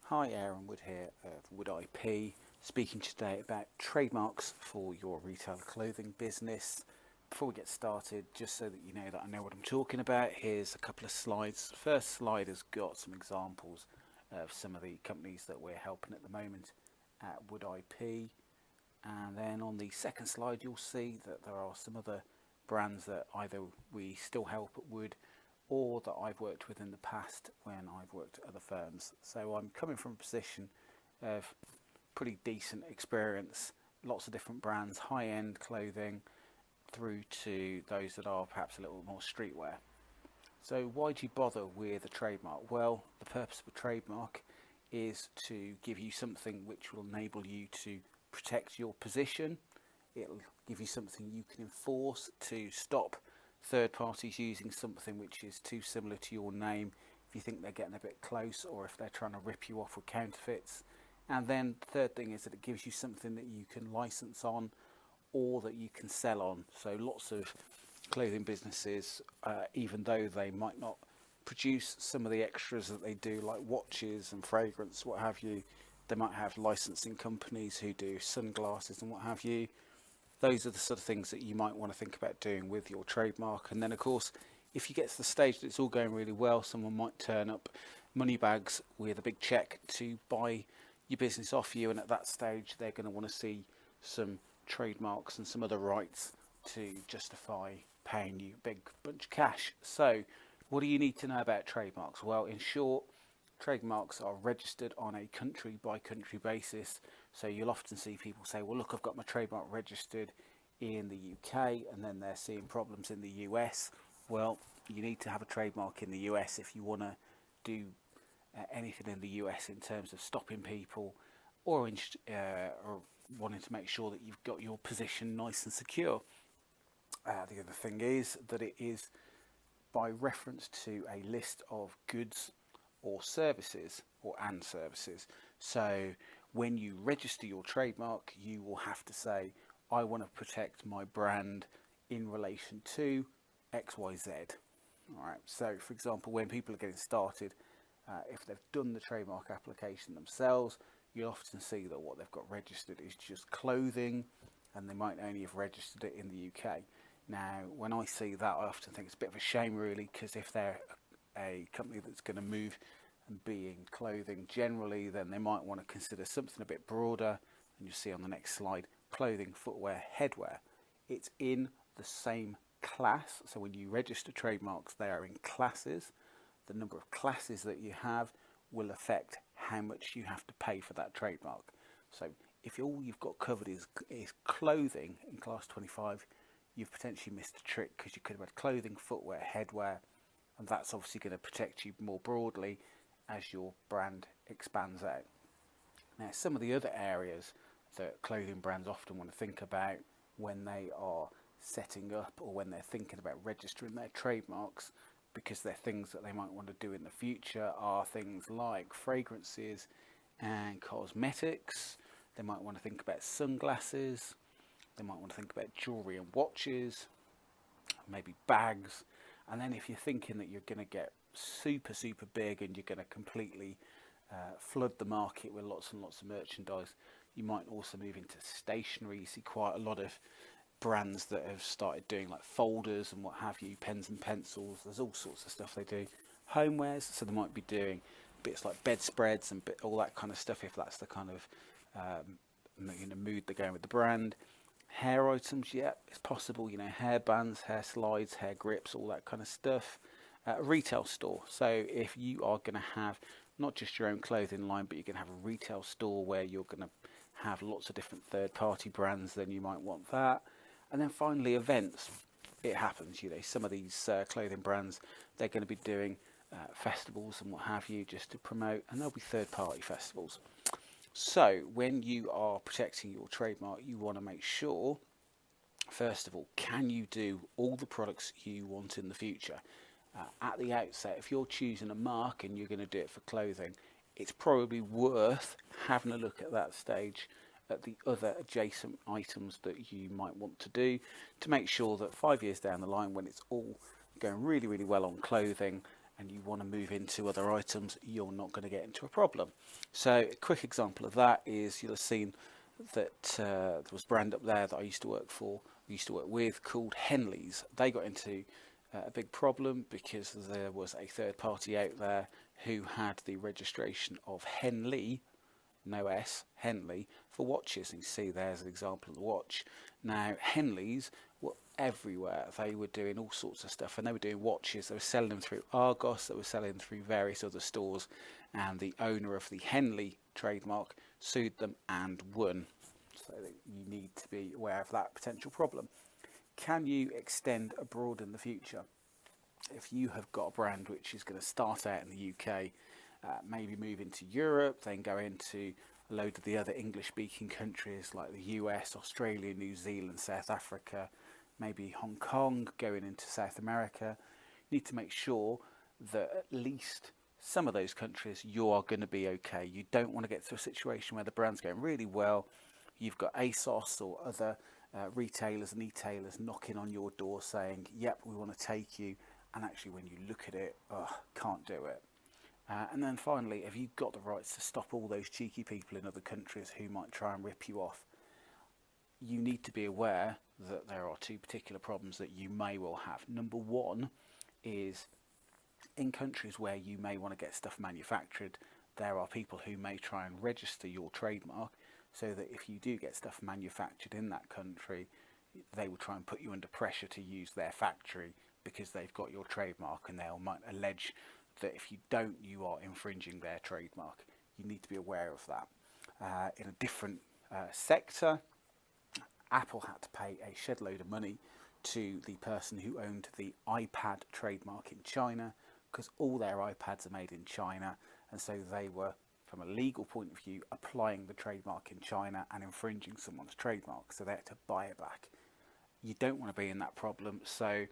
Hi, Aaron Wood here of Wood IP, speaking today about trademarks for your retail clothing business. Before we get started, just so that you know that I know what I'm talking about, here's a couple of slides. The first slide has got some examples of some of the companies that we're helping at the moment at Wood IP. And then on the second slide, you'll see that there are some other brands that either we still help at Wood or that I've worked with in the past when I've worked at other firms. So I'm coming from a position of pretty decent experience, lots of different brands, high-end clothing, through to those that are perhaps a little more streetwear. So why do you bother with a trademark? Well, the purpose of a trademark is to give you something which will enable you to protect your position. It'll give you something you can enforce to stop third parties using something which is too similar to your name if you think they're getting a bit close, or if they're trying to rip you off with counterfeits. And then the third thing is that it gives you something that you can license on or that you can sell on. So lots of clothing businesses, even though they might not produce some of the extras that they do, like watches and fragrance, what have you, they might have licensing companies who do sunglasses and what have you. Those are the sort of things that you might want to think about doing with your trademark. And then, of course, if you get to the stage that it's all going really well, someone might turn up money bags with a big check to buy your business off you, and at that stage they're going to want to see some trademarks and some other rights to justify paying you a big bunch of cash. So what do you need to know about trademarks? Well, in short, trademarks are registered on a country by country basis. So you'll often see people say, well, look, I've got my trademark registered in the UK, and then they're seeing problems in the US. Well, you need to have a trademark in the US if you want to do anything in the US in terms of stopping people or wanting to make sure that you've got your position nice and secure. The other thing is that it is by reference to a list of goods or services and services. So when you register your trademark, you will have to say, I want to protect my brand in relation to XYZ. All right. So for example, when people are getting started, if they've done the trademark application themselves, you'll often see that what they've got registered is just clothing, and they might only have registered it in the UK. Now, when I see that, I often think it's a bit of a shame, really, because if they're a company that's going to move and be in clothing generally, then they might want to consider something a bit broader. And you'll see on the next slide, clothing, footwear, headwear. It's in the same class. So when you register trademarks, they are in classes. The number of classes that you have will affect how much you have to pay for that trademark. So if all you've got covered is clothing in class 25, you've potentially missed a trick, because you could have had clothing, footwear, headwear, and that's obviously going to protect you more broadly as your brand expands out. Now, some of the other areas that clothing brands often want to think about when they are setting up or when they're thinking about registering their trademarks, because they're things that they might want to do in the future, are things like fragrances and cosmetics. They might want to think about sunglasses. They might want to think about jewelry and watches, maybe bags. And then if you're thinking that you're going to get super big and you're going to completely flood the market with lots and lots of merchandise, you might also move into stationery. You see quite a lot of brands that have started doing like folders and what have you, pens and pencils. There's all sorts of stuff they do. Homewares, so they might be doing bits like bedspreads and all that kind of stuff, if that's the kind of mood they're going with the brand. Hair items, yeah, it's possible, hair bands, hair slides, hair grips, all that kind of stuff. A retail store, so if you are going to have not just your own clothing line, but you're going to have a retail store where you're going to have lots of different third-party brands, then you might want that. And then finally, events. It happens, some of these clothing brands, they're going to be doing festivals and what have you, just to promote, and there'll be third-party festivals. So when you are protecting your trademark, you want to make sure, first of all, can you do all the products you want in the future? At the outset, if you're choosing a mark and you're going to do it for clothing, it's probably worth having a look at that stage at the other adjacent items that you might want to do, to make sure that 5 years down the line, when it's all going really well on clothing, and you want to move into other items, you're not going to get into a problem. So a quick example of that is you'll have seen that there was a brand up there that I used to work with called Henley's. They got into a big problem because there was a third party out there who had the registration of Henley, no S, Henley, for watches. And you see there's an example of the watch. Now Henley's were everywhere. They were doing all sorts of stuff, and they were doing watches. They were selling them through Argos, they were selling them through various other stores, and the owner of the Henley trademark sued them and won. So you need to be aware of that potential problem. Can you extend abroad in the future? If you have got a brand which is going to start out in the UK, maybe move into Europe, then go into a load of the other English-speaking countries like the US, Australia, New Zealand, South Africa, maybe Hong Kong, going into South America, you need to make sure that at least some of those countries you are going to be okay. You don't want to get to a situation where the brand's going really well, you've got ASOS or other retailers and e-tailers knocking on your door saying, yep, we want to take you, and actually when you look at it, can't do it. And then finally, have you got the rights to stop all those cheeky people in other countries who might try and rip you off? You need to be aware that there are two particular problems that you may well have. Number one is in countries where you may want to get stuff manufactured, there are people who may try and register your trademark so that if you do get stuff manufactured in that country, they will try and put you under pressure to use their factory because they've got your trademark, and they might allege that if you don't, you are infringing their trademark. You need to be aware of that. In a different sector, Apple had to pay a shed load of money to the person who owned the iPad trademark in China because all their iPads are made in China, and so they were, from a legal point of view, applying the trademark in China and infringing someone's trademark, so they had to buy it back. You don't want to be in that problem, so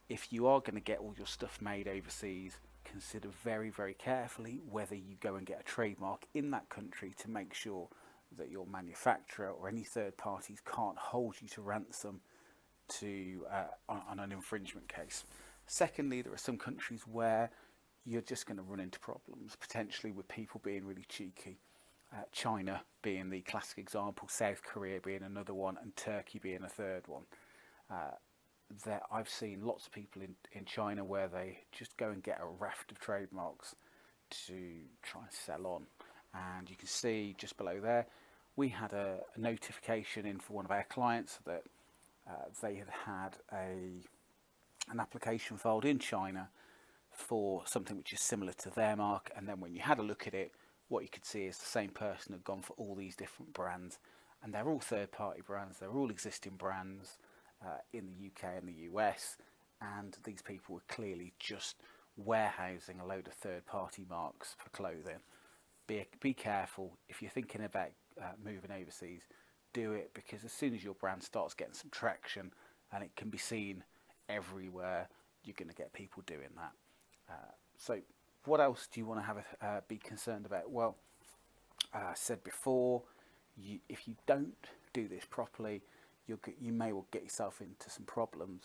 if you are going to get all your stuff made overseas, consider very, very carefully whether you go and get a trademark in that country to make sure that your manufacturer or any third parties can't hold you to ransom on an infringement case. Secondly, there are some countries where you're just going to run into problems, potentially with people being really cheeky. China being the classic example, South Korea being another one, and Turkey being a third one. I've seen lots of people in China where they just go and get a raft of trademarks to try and sell on. And you can see just below there, we had a notification in for one of our clients that they had an application filed in China for something which is similar to their mark, and then when you had a look at it, what you could see is the same person had gone for all these different brands, and they're all third-party brands, they're all existing brands in the UK and the US, and these people were clearly just warehousing a load of third-party marks for clothing. Be careful if you're thinking about moving overseas. Do it, because as soon as your brand starts getting some traction and it can be seen everywhere, you're going to get people doing that. So what else do you want to be concerned about? Well, I said before, if you don't do this properly, you may well get yourself into some problems.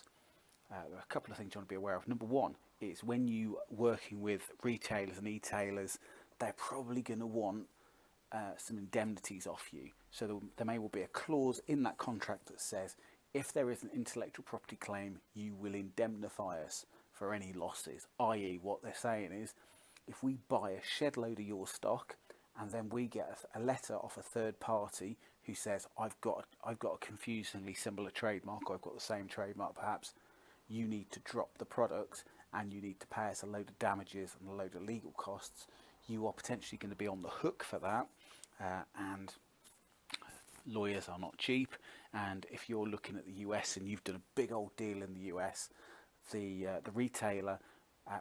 There are a couple of things you want to be aware of. Number one is when you're working with retailers and e-tailers, they're probably going to want some indemnities off you. So there may well be a clause in that contract that says, if there is an intellectual property claim, you will indemnify us for any losses. I.e., what they're saying is, if we buy a shed load of your stock and then we get a letter off a third party who says, I've got a confusingly similar trademark, or I've got the same trademark perhaps, you need to drop the product and you need to pay us a load of damages and a load of legal costs, you are potentially going to be on the hook for that. And lawyers are not cheap, and if you're looking at the US and you've done a big old deal in the US, the retailer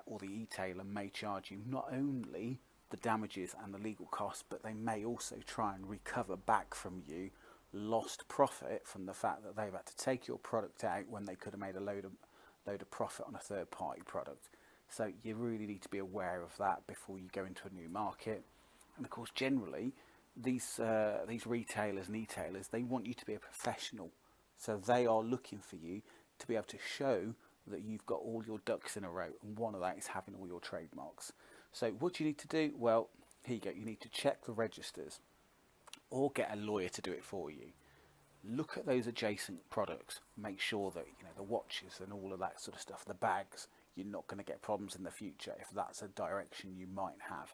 or the e-tailer may charge you not only the damages and the legal costs, but they may also try and recover back from you lost profit from the fact that they've had to take your product out when they could have made a load of profit on a third party product. So you really need to be aware of that before you go into a new market. And of course, generally, these retailers and e-tailers, they want you to be a professional. So they are looking for you to be able to show that you've got all your ducks in a row, and one of that is having all your trademarks. So what do you need to do? Well, here you go. You need to check the registers or get a lawyer to do it for you. Look at those adjacent products. Make sure that, you know, the watches and all of that sort of stuff, the bags, you're not going to get problems in the future if that's a direction you might have.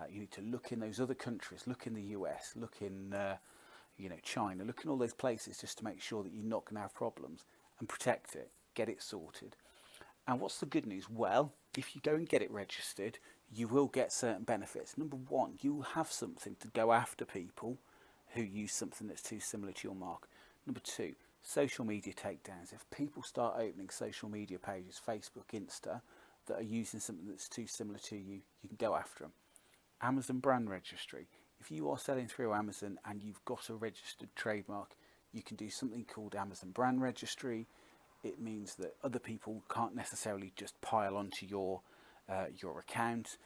You need to look in those other countries, look in the US, look in you know, China, look in all those places just to make sure that you're not going to have problems, and protect it, get it sorted. And what's the good news? Well, if you go and get it registered, you will get certain benefits. Number one, you will have something to go after people who use something that's too similar to your mark. Number two, social media takedowns. If people start opening social media pages, Facebook, Insta, that are using something that's too similar to you, you can go after them. Amazon brand registry. If you are selling through Amazon and you've got a registered trademark, you can do something called Amazon brand registry. It means that other people can't necessarily just pile onto your account.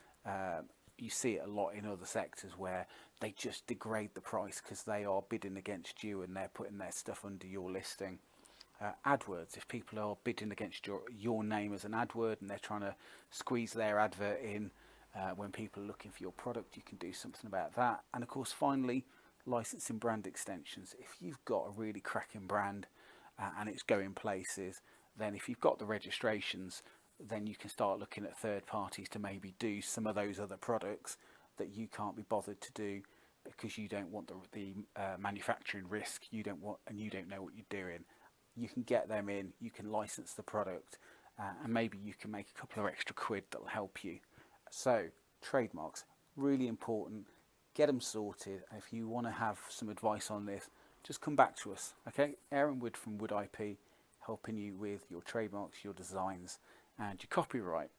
You see it a lot in other sectors where they just degrade the price because they are bidding against you and they're putting their stuff under your listing. AdWords, if people are bidding against your name as an AdWord and they're trying to squeeze their advert in when people are looking for your product, you can do something about that. And of course, finally, licensing brand extensions. If you've got a really cracking brand and it's going places, then if you've got the registrations, then you can start looking at third parties to maybe do some of those other products that you can't be bothered to do because you don't want the manufacturing risk, you don't want, and you don't know what you're doing. You can get them in, you can license the product, and maybe you can make a couple of extra quid that'll help you. So trademarks, really important. Get them sorted. And if you want to have some advice on this, just come back to us. Okay, Aaron Wood from Wood IP, helping you with your trademarks, your designs, and your copyright.